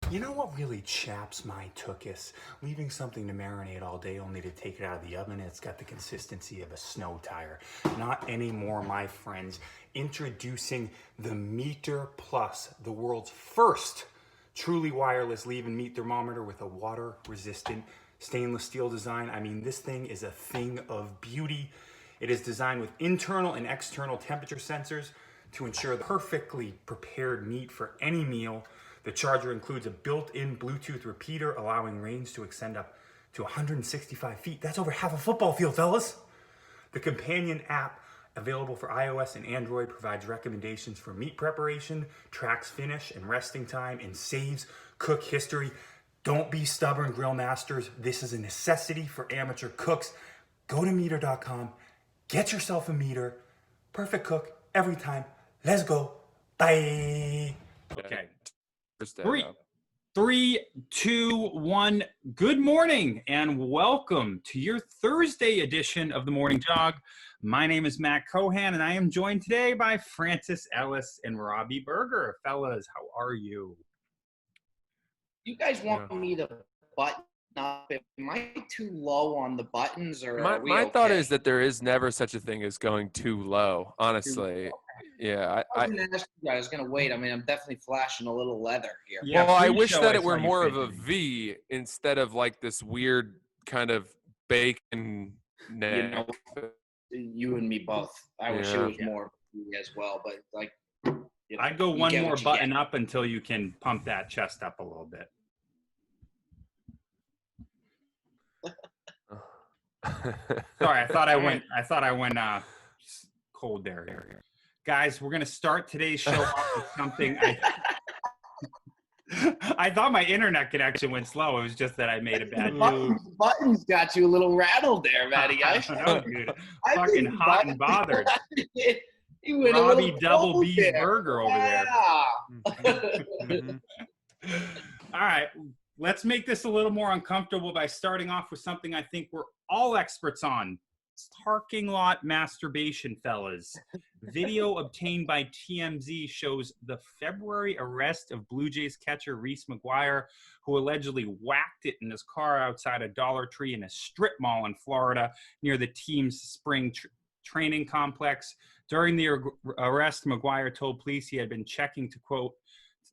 You know what really chaps my tuchus? Leaving something to marinate all day only to take it out of the oven and it's got the consistency of a snow tire. Not anymore, my friends. Introducing the Meter Plus, the world's first truly wireless leave-in meat thermometer with a water-resistant stainless steel design. I mean, this thing is a thing of beauty. It is designed with internal and external temperature sensors to ensure the perfectly prepared meat for any meal. The charger includes a built-in Bluetooth repeater, allowing range to extend up to 165 feet. That's over half a football field, fellas. The companion app, available for iOS and Android, provides recommendations for meat preparation, tracks finish and resting time, and saves cook history. Don't be stubborn, grill masters. This is a necessity for amateur cooks. Go to meter.com, get yourself a meter. Perfect cook every time. Let's go. Bye. Okay. Three, two, one. Good morning and welcome to your Thursday edition of the Morning Jog. My name is Matt Cohan and I am joined today by Francis Ellis and Robbie Berger. Fellas, how are you? You guys want me to button up? Am I too low on the buttons, or are we my okay? thought is that there is never such a thing as going too low, honestly. Yeah, I was going to ask you guys. I was going to wait. I mean, I'm definitely flashing a little leather here. Yeah, well, I wish pre-show that I it were saw you more of a fidgeting. V instead of like this weird kind of bacon neck. You know, you and me both. I wish it Yeah. was more as well, but like, you know, I'd go you one get more what you button get. up until you can pump that chest up a little bit. Sorry, I thought I went cold there. Guys, we're gonna start today's show off with something. I thought my internet connection went slow. It was just that I made a bad move. Buttons got you a little rattled there, Matty. No, dude. I Fucking think hot and buttons- bothered. You went a Robbie little Double cold B's there. burger over there. Yeah. All right, let's make this a little more uncomfortable by starting off with something I think we're all experts on. Parking lot masturbation, fellas. Video obtained by TMZ shows the February arrest of Blue Jays catcher Reese McGuire, who allegedly whacked it in his car outside a Dollar Tree in a strip mall in Florida near the team's spring training complex. During the arrest, McGuire told police he had been checking to, quote,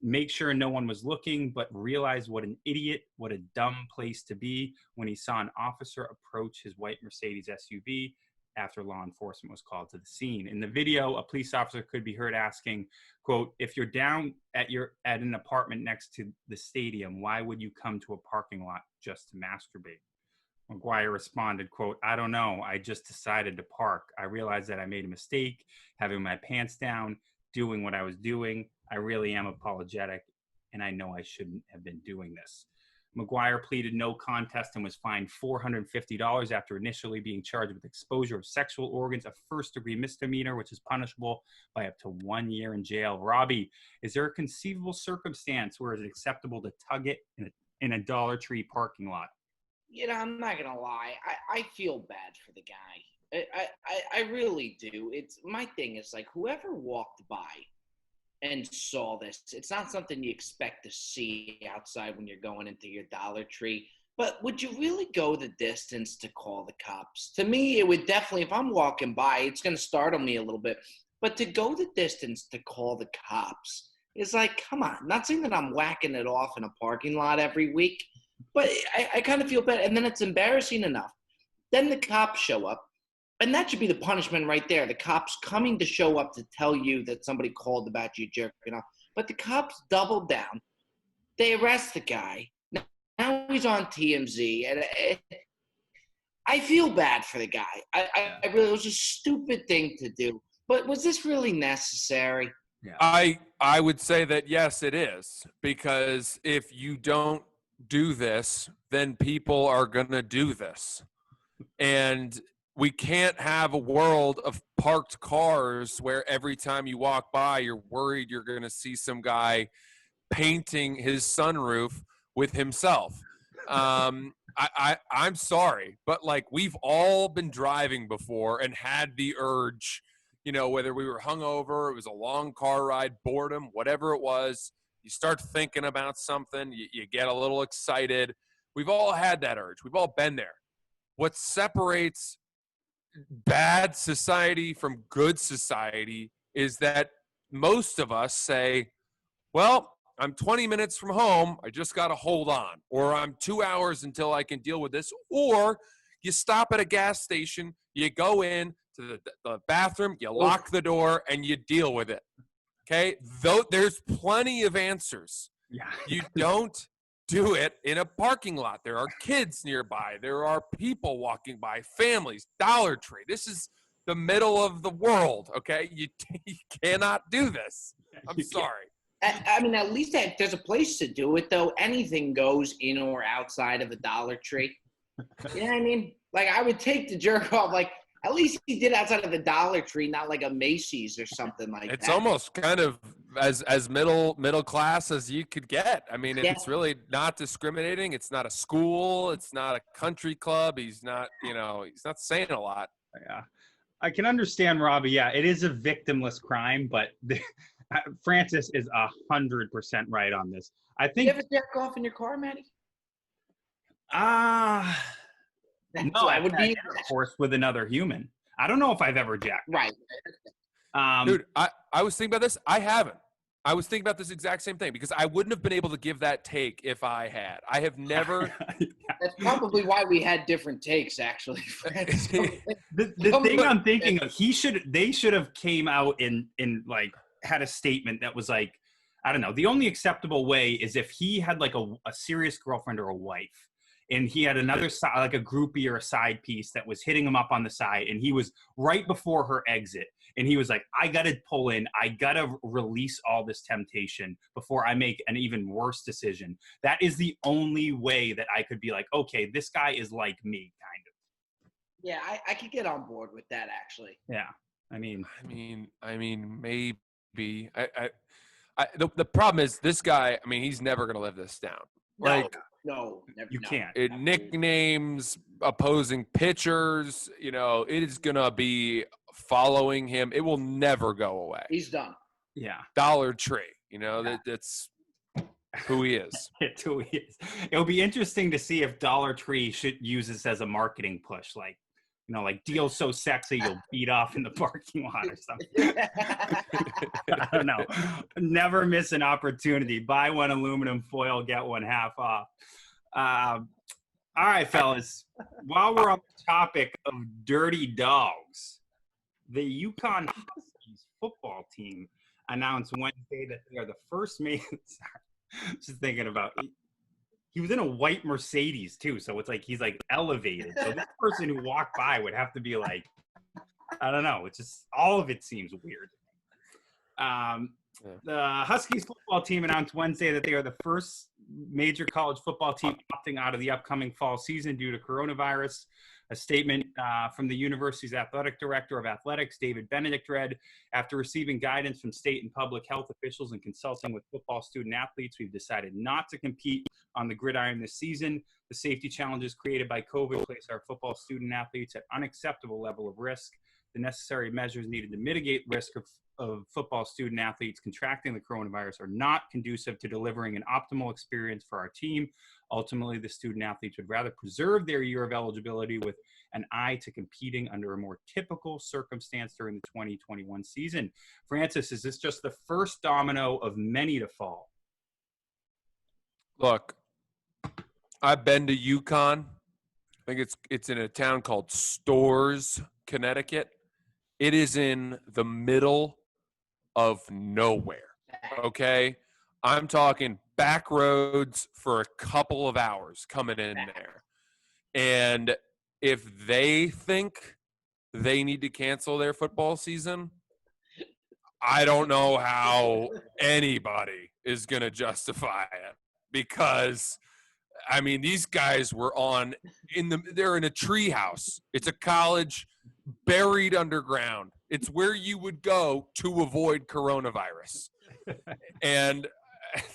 make sure no one was looking, but realized what an idiot, what a dumb place to be when he saw an officer approach his white Mercedes SUV after law enforcement was called to the scene. In the video, a police officer could be heard asking, quote, if you're down at an apartment next to the stadium, why would you come to a parking lot just to masturbate? McGuire responded, quote, I don't know. I just decided to park. I realized that I made a mistake, having my pants down, doing what I was doing. I really am apologetic, and I know I shouldn't have been doing this. McGuire pleaded no contest and was fined $450 after initially being charged with exposure of sexual organs, a first-degree misdemeanor, which is punishable by up to 1 year in jail. Robbie, is there a conceivable circumstance where it's acceptable to tug it in a Dollar Tree parking lot? You know, I'm not gonna lie. I feel bad for the guy. I really do. It's my thing is like whoever walked by and saw this, it's not something you expect to see outside when you're going into your Dollar Tree. But would you really go the distance to call the cops? To me, it would definitely, if I'm walking by, it's going to startle me a little bit. But to go the distance to call the cops is like, come on. Not saying that I'm whacking it off in a parking lot every week, but I kind of feel bad. And then it's embarrassing enough. Then the cops show up. And that should be the punishment right there. The cops coming to show up to tell you that somebody called about you jerking off. But the cops doubled down. They arrest the guy. Now he's on TMZ. And I feel bad for the guy. I really, it was a stupid thing to do. But was this really necessary? Yeah. I would say that yes, it is, because if you don't do this, then people are gonna do this, and we can't have a world of parked cars where every time you walk by, you're worried you're going to see some guy painting his sunroof with himself. I'm sorry, but like we've all been driving before and had the urge, you know, whether we were hungover, it was a long car ride, boredom, whatever it was, You start thinking about something. You get a little excited. We've all had that urge. We've all been there. What separates bad society from good society is that most of us say, well, I'm 20 minutes from home. I just got to hold on. Or I'm 2 hours until I can deal with this. Or you stop at a gas station, you go in to the bathroom, you lock the door, and you deal with it. Okay? Though there's plenty of answers. Yeah. You don't do it in a parking lot. There are kids nearby. There are people walking by, families, Dollar Tree. This is the middle of the world, okay? You cannot do this. I'm sorry. I mean, at least there's a place to do it, though. Anything goes in or outside of a Dollar Tree. You know what I mean? Like, I would take the jerk off. Like, at least he did outside of the Dollar Tree, not like a Macy's or something like that. It's almost kind of as middle class as you could get. I mean, it's really not discriminating. It's not a school. It's not a country club. He's not saying a lot. Yeah, I can understand, Robbie. Yeah, it is a victimless crime, but Francis is 100% right on this. I think. You ever jerk off in your car, Maddie? No, I would be intercourse with another human. I don't know if I've ever jacked. Right. Dude, I was thinking about this. I haven't. I was thinking about this exact same thing because I wouldn't have been able to give that take if I had. I have never. That's probably why we had different takes, actually. the thing I'm thinking of, they should have came out and like had a statement that was like, I don't know. The only acceptable way is if he had like a serious girlfriend or a wife, and he had another side, like a groupie or a side piece that was hitting him up on the side, and he was right before her exit. And he was like, I got to pull in. I got to release all this temptation before I make an even worse decision. That is the only way that I could be like, okay, this guy is like me, kind of. Yeah, I could get on board with that, actually. Yeah. I mean, maybe. The problem is this guy, I mean, he's never going to live this down. No, never. You can't. Nicknames, opposing pitchers, it is going to be following him. It will never go away. He's done. Yeah. Dollar Tree, that's who he is. It's who he is. It'll be interesting to see if Dollar Tree should use this as a marketing push. Like, like deal so sexy you'll beat off in the parking lot or something. I don't know. Never miss an opportunity. Buy one aluminum foil, get one half off. All right, fellas. While we're on the topic of dirty dogs, the UConn Huskies football team announced Wednesday that they are the first just thinking about he was in a white Mercedes too, so it's like he's like elevated. So this person who walked by would have to be like, I don't know. It's just all of it seems weird. The Huskies football team announced Wednesday that they are the first major college football team opting out of the upcoming fall season due to coronavirus. A statement from the university's athletic director of athletics, David Benedict, read, after receiving guidance from state and public health officials and consulting with football student athletes, we've decided not to compete on the gridiron this season. The safety challenges created by COVID place our football student athletes at unacceptable level of risk. The necessary measures needed to mitigate risk of football student athletes contracting the coronavirus are not conducive to delivering an optimal experience for our team. Ultimately, the student athletes would rather preserve their year of eligibility with an eye to competing under a more typical circumstance during the 2021 season. Francis, is this just the first domino of many to fall? Look, I've been to UConn. I think it's in a town called Storrs, Connecticut. It is in the middle of nowhere, okay? I'm talking back roads for a couple of hours coming in there. And if they think they need to cancel their football season, I don't know how anybody is going to justify it. Because, I mean, these guys were they're in a tree house. It's a college buried underground. It's where you would go to avoid coronavirus. And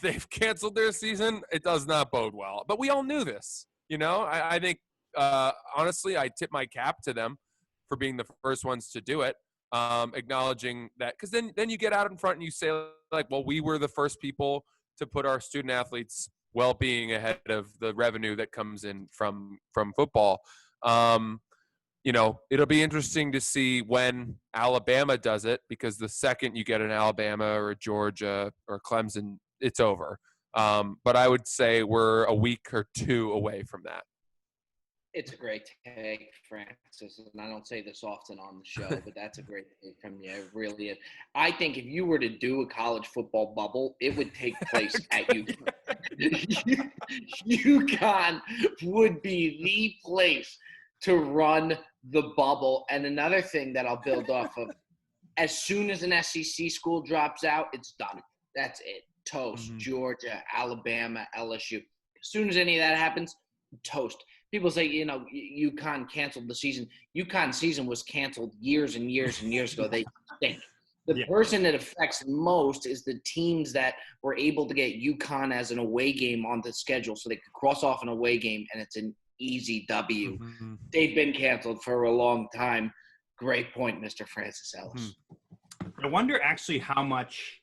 they've canceled their season. It does not bode well. But we all knew this. I think, honestly, I tip my cap to them for being the first ones to do it, acknowledging that. Because then you get out in front and you say, like, well, we were the first people to put our student athletes' well-being ahead of the revenue that comes in from football. It'll be interesting to see when Alabama does it, because the second you get an Alabama or a Georgia or Clemson, it's over. But I would say we're a week or two away from that. It's a great take, Francis, and I don't say this often on the show, but that's a great take from you. It really is. I think if you were to do a college football bubble, it would take place at UConn. UConn would be the place to run the bubble. And another thing that I'll build off of, as soon as an SEC school drops out, it's done. That's it. Toast. Mm-hmm. Georgia, Alabama, LSU. As soon as any of that happens, toast. People say, UConn canceled the season. UConn season was canceled years and years and years ago. They stink. The person that affects most is the teams that were able to get UConn as an away game on the schedule so they could cross off an away game, and it's an easy W. Mm-hmm. They've been canceled for a long time. Great point, Mr. Francis Ellis. I wonder actually how much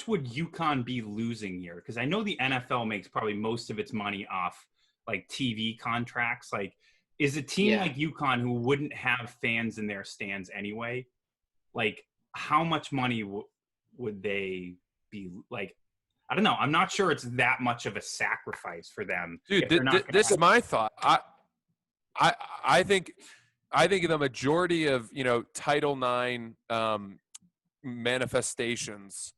would UConn be losing here? Because I know the NFL makes probably most of its money off like TV contracts. Like, is a team like UConn, who wouldn't have fans in their stands anyway, like how much money would they be like? I don't know. I'm not sure it's that much of a sacrifice for them. Dude, this is my thought. I think the majority of Title IX manifestations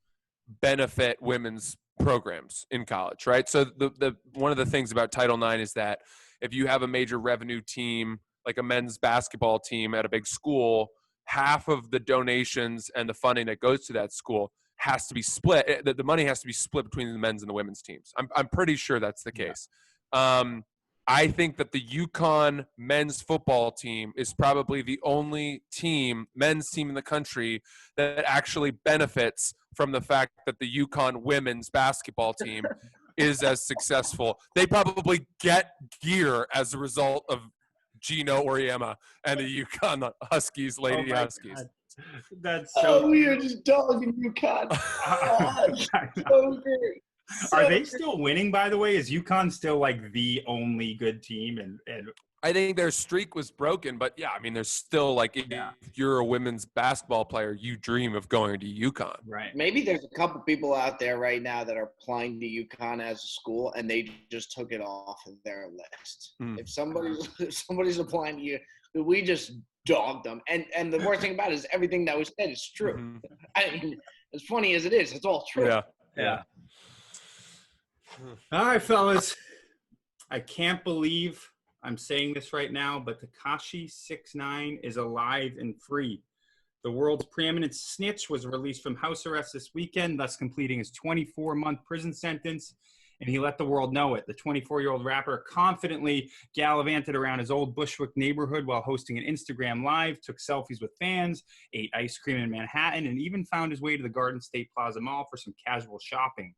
benefit women's programs in college, right? So the one of the things about Title IX is that if you have a major revenue team, like a men's basketball team at a big school, half of the donations and the funding that goes to that school has to be split. The money has to be split between the men's and the women's teams. I'm pretty sure that's the case. I think that the UConn men's football team is probably the only men's team in the country that actually benefits from the fact that the UConn women's basketball team is as successful. They probably get gear as a result of Gino Auriemma and the UConn Huskies, Lady Huskies. God. That's so. We are just dogging UConn. So great. Are they still winning, by the way? Is UConn still like the only good team? And I think their streak was broken, but yeah, I mean, there's still like, if you're a women's basketball player, you dream of going to UConn. Right. Maybe there's a couple people out there right now that are applying to UConn as a school, and they just took it off of their list. If somebody's applying to you, we just dogged them. And the worst thing about it is everything that was said is true. I mean, as funny as it is, it's all true. Yeah. All right, fellas. I can't believe I'm saying this right now, but Tekashi 6ix9ine is alive and free. The world's preeminent snitch was released from house arrest this weekend, thus completing his 24-month prison sentence, and he let the world know it. The 24-year-old rapper confidently gallivanted around his old Bushwick neighborhood while hosting an Instagram Live, took selfies with fans, ate ice cream in Manhattan, and even found his way to the Garden State Plaza Mall for some casual shopping.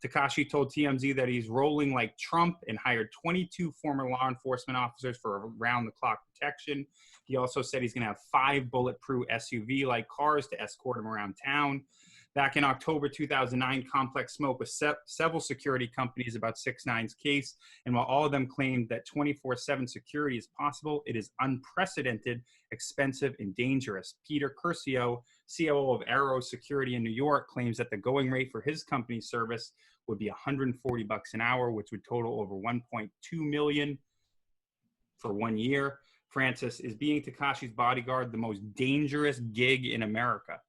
Tekashi told TMZ that he's rolling like Trump and hired 22 former law enforcement officers for around-the-clock protection. He also said he's going to have 5 bulletproof SUV-like cars to escort him around town. Back in October 2009, Complex spoke with several security companies about 6ix9ine's case, and while all of them claimed that 24/7 security is possible, it is unprecedented, expensive, and dangerous. Peter Curcio, COO of Arrow Security in New York, claims that the going rate for his company's service would be $140 an hour, which would total over $1.2 million for 1 year. Francis, is being Tekashi's bodyguard the most dangerous gig in America?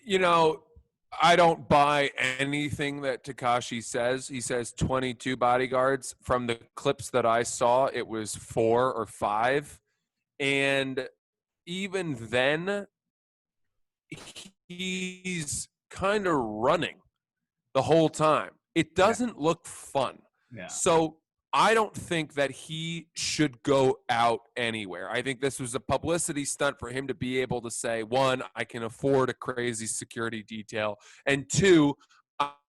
I don't buy anything that Tekashi says. He says 22 bodyguards. From the clips that I saw, it was 4 or 5. And even then, he's kind of running the whole time. It doesn't look fun. Yeah. So I don't think that he should go out anywhere. I think this was a publicity stunt for him to be able to say, 1, I can afford a crazy security detail, and 2,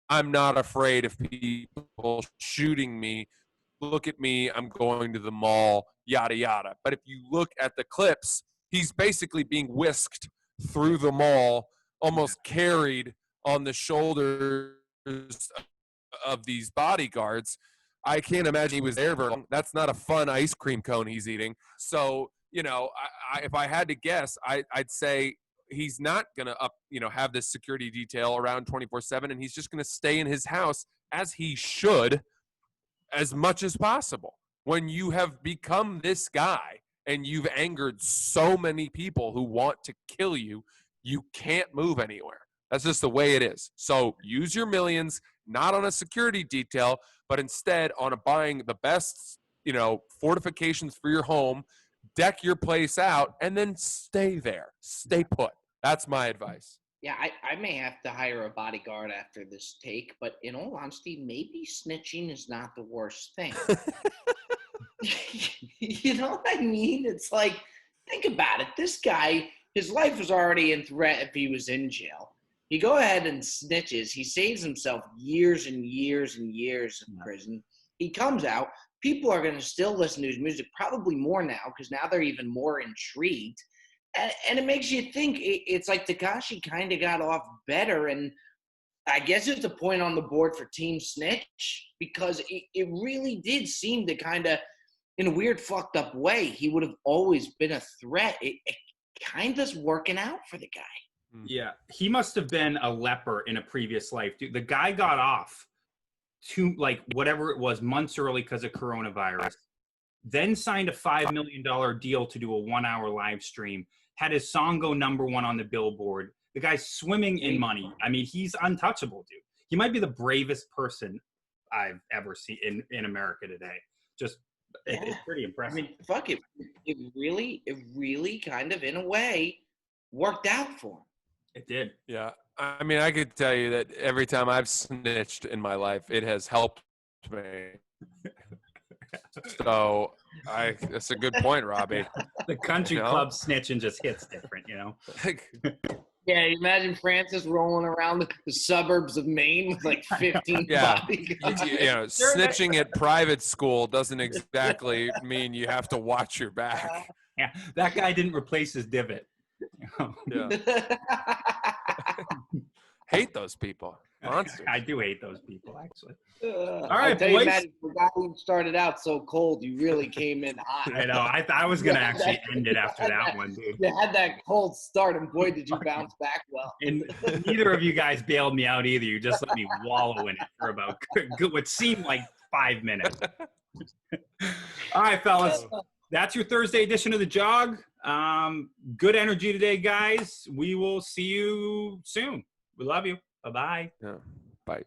I'm not afraid of people shooting me. Look at me, I'm going to the mall, yada, yada. But if you look at the clips, he's basically being whisked through the mall, almost carried on the shoulders of these bodyguards. I can't imagine he was there very long. That's not a fun ice cream cone he's eating. So, you know, if I had to guess, I'd say he's not going to have this security detail around 24/7, and he's just going to stay in his house, as he should, as much as possible. When you have become this guy and you've angered so many people who want to kill you, you can't move anywhere. That's just the way it is. So use your millions, not on a security detail, but instead on buying the best, fortifications for your home, deck your place out, and then stay there. Stay put. That's my advice. Yeah, I may have to hire a bodyguard after this take, but in all honesty, maybe snitching is not the worst thing. You know what I mean? It's like, think about it. This guy, his life was already in threat if he was in jail. He go ahead and snitches. He saves himself years and years and years in prison. He comes out. People are going to still listen to his music, probably more now, because now they're even more intrigued. And it makes you think. It's like Tekashi kind of got off better, and I guess it's a point on the board for Team Snitch, because it really did seem to kind of, in a weird, fucked up way, he would have always been a threat. It kind of's working out for the guy. Yeah, he must have been a leper in a previous life. Dude, the guy got off whatever it was, months early because of coronavirus, then signed a $5 million deal to do a 1-hour live stream, had his song go #1 on the Billboard. The guy's swimming in money. I mean, he's untouchable, dude. He might be the bravest person I've ever seen in America today. Just, it's pretty impressive. I mean, fuck it. It really kind of, in a way, worked out for him. It did. Yeah. I mean, I could tell you that every time I've snitched in my life, it has helped me. So that's a good point, Robbie. The country club snitching just hits different, Yeah, imagine Francis rolling around the suburbs of Maine with like 15 bodyguards. Snitching at private school doesn't exactly mean you have to watch your back. Yeah, that guy didn't replace his divot. Yeah. Hate those people. Monsters. I do hate those people, actually. All right, boys. boys. Matt, the guy who started out so cold, you really came in hot. I know. I was going to actually end it after that one, dude. You had that cold start, and boy, did you bounce back well. And neither of you guys bailed me out either. You just let me wallow in it for about what seemed like 5 minutes. All right, fellas. That's your Thursday edition of the JOG. Good energy today, guys. We will see you soon. We love you. Bye-bye. Yeah. Bye.